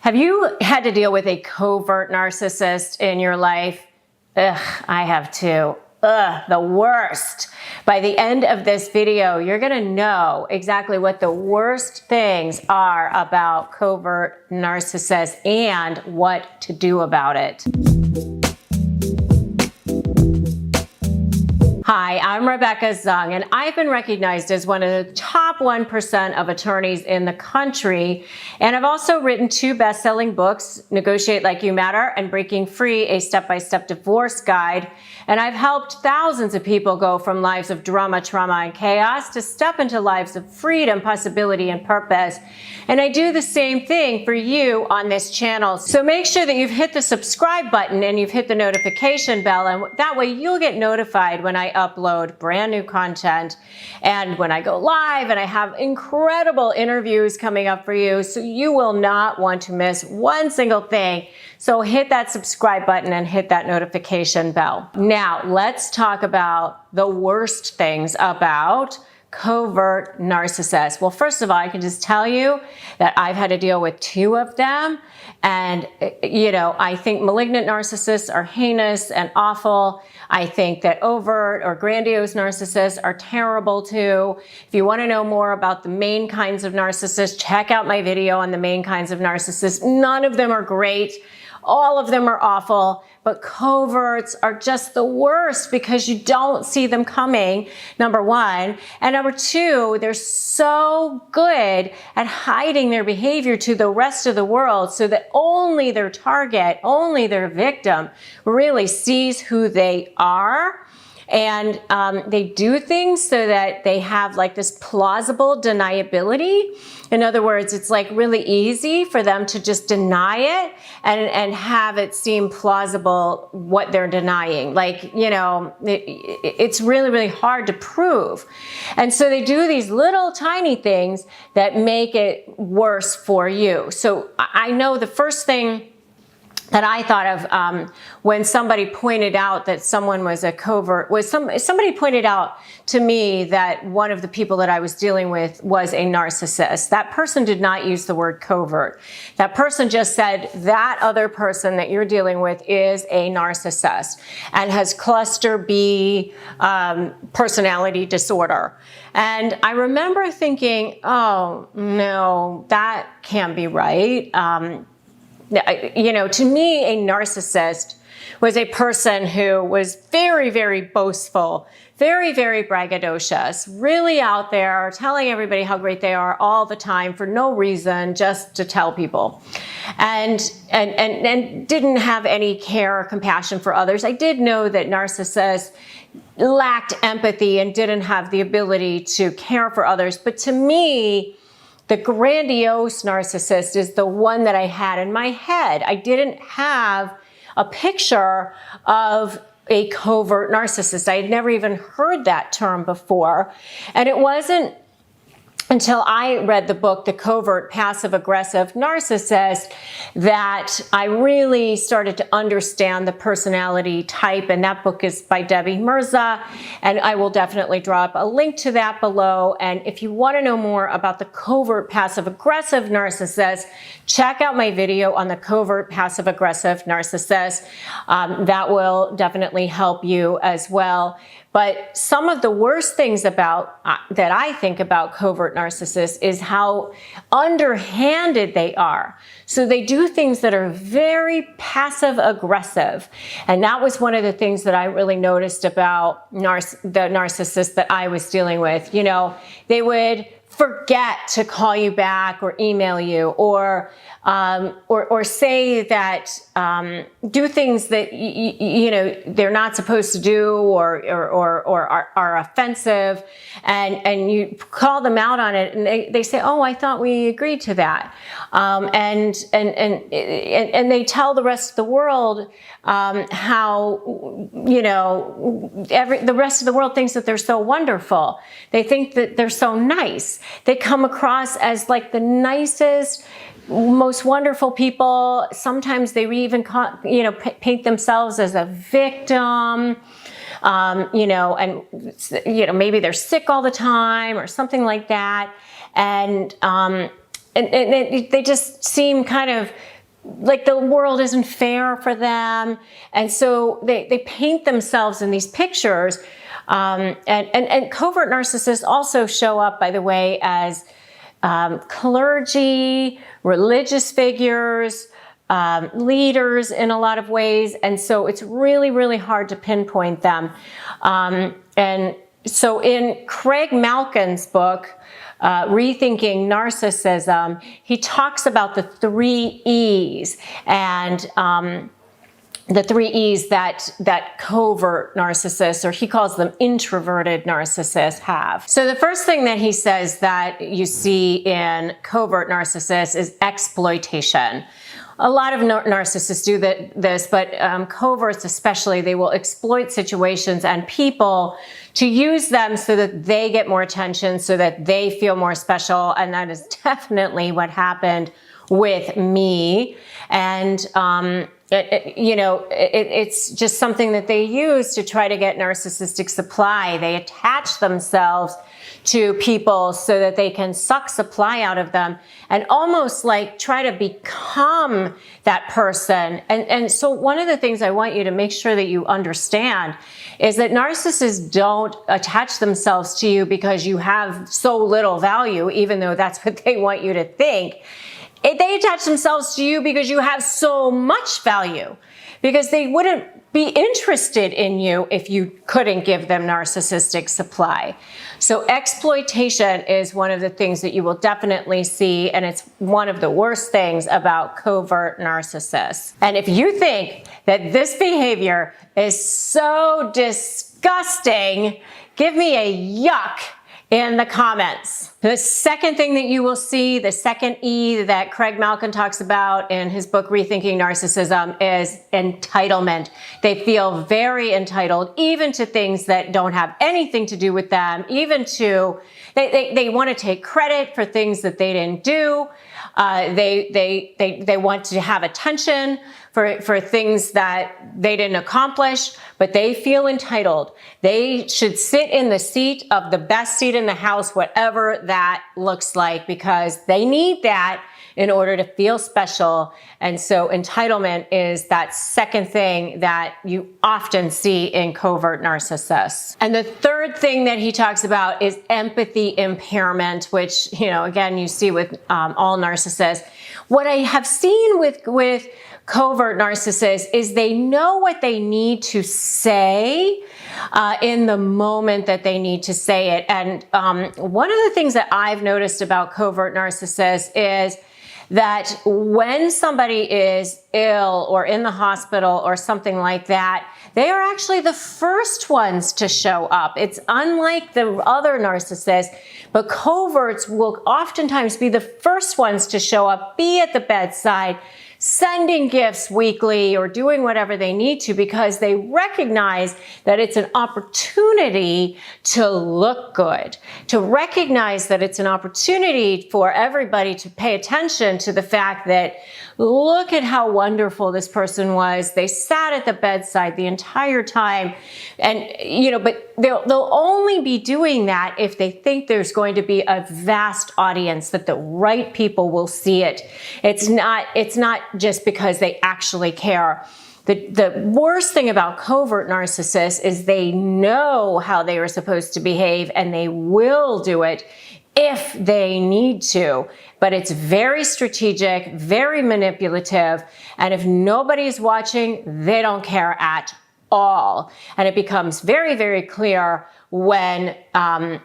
Have you had to deal with a covert narcissist in your life? Ugh, I have too. Ugh, the worst. By the end of this video, you're gonna know exactly what the worst things are about covert narcissists and what to do about it. Hi, I'm Rebecca Zung, and I've been recognized as one of the top 1% of attorneys in the country. And I've also written 2 best-selling books, Negotiate Like You Matter and Breaking Free, a step-by-step divorce guide. And I've helped thousands of people go from lives of drama, trauma, and chaos to step into lives of freedom, possibility, and purpose. And I do the same thing for you on this channel. So make sure that you've hit the subscribe button and you've hit the notification bell, and that way you'll get notified when I upload brand new content and when I go live, and I have incredible interviews coming up for you, so you will not want to miss one single thing. So hit that subscribe button and hit that notification bell. Now let's talk about the worst things about covert narcissists. Well, first of all, I can just tell you that I've had to deal with 2 of them. And, you know, I think malignant narcissists are heinous and awful. I think that overt or grandiose narcissists are terrible too. If you want to know more about the main kinds of narcissists, check out my video on the main kinds of narcissists. None of them are great. All of them are awful, but coverts are just the worst because you don't see them coming, number 1. And number 2, they're so good at hiding their behavior to the rest of the world so that only their target, only their victim really sees who they are. And they do things so that they have like this plausible deniability. In other words, it's like really easy for them to just deny it and have it seem plausible what they're denying. Like, you know, it's really, really hard to prove. And so they do these little tiny things that make it worse for you. So I know the first thing that I thought of when somebody pointed out that someone was a covert was somebody pointed out to me that one of the people that I was dealing with was a narcissist. That person did not use the word covert. That person just said that other person that you're dealing with is a narcissist and has cluster B personality disorder. And I remember thinking, oh no, that can't be right. You know, to me, a narcissist was a person who was very, very boastful, very, very braggadocious, really out there telling everybody how great they are all the time for no reason, just to tell people, and didn't have any care or compassion for others. I did know that narcissists lacked empathy and didn't have the ability to care for others, but to me, the grandiose narcissist is the one that I had in my head. I didn't have a picture of a covert narcissist. I had never even heard that term before. And it wasn't until I read the book, The Covert Passive-Aggressive Narcissist, that I really started to understand the personality type. And that book is by Debbie Mirza, and I will definitely drop a link to that below. And if you want to know more about the covert passive-aggressive narcissist, check out my video on the covert passive-aggressive narcissist. That will definitely help you as well. But some of the worst things about that I think about covert narcissists is how underhanded they are. So they do things that are very passive aggressive. And that was one of the things that I really noticed about the narcissist that I was dealing with. You know, they would forget to call you back or email you, or say that do things that you know they're not supposed to do, or are offensive, and you call them out on it, and they say, "Oh, I thought we agreed to that," and they tell the rest of the world how, you know, the rest of the world thinks that they're so wonderful. They think that they're so nice. They come across as like the nicest, most wonderful people. Sometimes they even, you know, paint themselves as a victim, you know, and, you know, maybe they're sick all the time or something like that. And they just seem kind of like the world isn't fair for them. And so they paint themselves in these pictures. And covert narcissists also show up, by the way, as clergy, religious figures, leaders in a lot of ways. And so it's really, really hard to pinpoint them. And so in Craig Malkin's book, Rethinking Narcissism, he talks about the 3 E's and the 3 E's that covert narcissists, or he calls them introverted narcissists, have. So the first thing that he says that you see in covert narcissists is exploitation. A lot of narcissists do this, but coverts especially, they will exploit situations and people to use them so that they get more attention, so that they feel more special. And that is definitely what happened with me. And it's just something that they use to try to get narcissistic supply. They attach themselves to people so that they can suck supply out of them and almost like try to become that person. And so one of the things I want you to make sure that you understand is that narcissists don't attach themselves to you because you have so little value, even though that's what they want you to think. They attach themselves to you because you have so much value, because they wouldn't be interested in you if you couldn't give them narcissistic supply. So exploitation is one of the things that you will definitely see, and it's one of the worst things about covert narcissists. And if you think that this behavior is so disgusting, give me a yuck in the comments. The second thing that you will see, the second E that Craig Malkin talks about in his book, Rethinking Narcissism, is entitlement. They feel very entitled, even to things that don't have anything to do with them, even to, they want to take credit for things that they didn't do. They want to have attention for things that they didn't accomplish, but they feel entitled. They should sit in the seat of the best seat in the house, whatever that looks like, because they need that in order to feel special. And so entitlement is that second thing that you often see in covert narcissists. And the third thing that he talks about is empathy impairment, which, again, you see with all narcissists. What I have seen with covert narcissists is they know what they need to say in the moment that they need to say it. And one of the things that I've noticed about covert narcissists is that when somebody is ill or in the hospital or something like that, they are actually the first ones to show up. It's unlike the other narcissists, but coverts will oftentimes be the first ones to show up, be at the bedside, sending gifts weekly or doing whatever they need to, because they recognize that it's an opportunity to look good, to recognize that it's an opportunity for everybody to pay attention to the fact that, look at how wonderful this person was. They sat at the bedside the entire time. And, but they'll only be doing that if they think there's going to be a vast audience, that the right people will see it. It's not just because they actually care. The worst thing about covert narcissists is they know how they are supposed to behave, and they will do it if they need to. But it's very strategic, very manipulative, and if nobody's watching, they don't care at all. And it becomes very, very clear when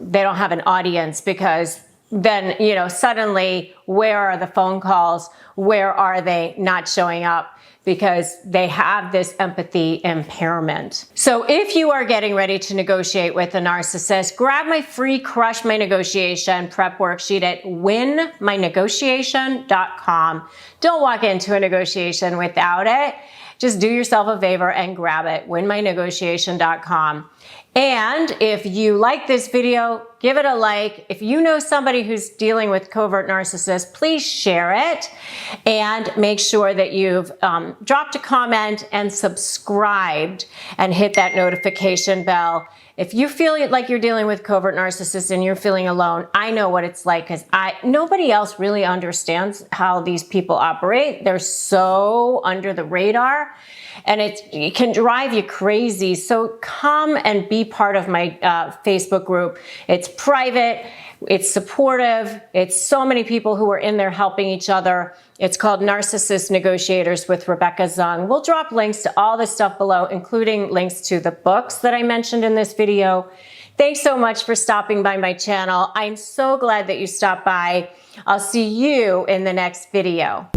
they don't have an audience, because then, suddenly, where are the phone calls? Where are they not showing up? Because they have this empathy impairment. So if you are getting ready to negotiate with a narcissist, grab my free Crush My Negotiation prep worksheet at winmynegotiation.com. Don't walk into a negotiation without it. Just do yourself a favor and grab it, winmynegotiation.com. And if you like this video, give it a like. If you know somebody who's dealing with covert narcissists, please share it, and make sure that you've dropped a comment and subscribed and hit that notification bell. If you feel like you're dealing with covert narcissists and you're feeling alone, I know what it's like, because nobody else really understands how these people operate. They're so under the radar, and it can drive you crazy. So come and be part of my Facebook group. It's private. It's supportive. It's so many people who are in there helping each other. It's called Narcissist Negotiators with Rebecca Zung. We'll drop links to all this stuff below, including links to the books that I mentioned in this video. Thanks so much for stopping by my channel. I'm so glad that you stopped by. I'll see you in the next video.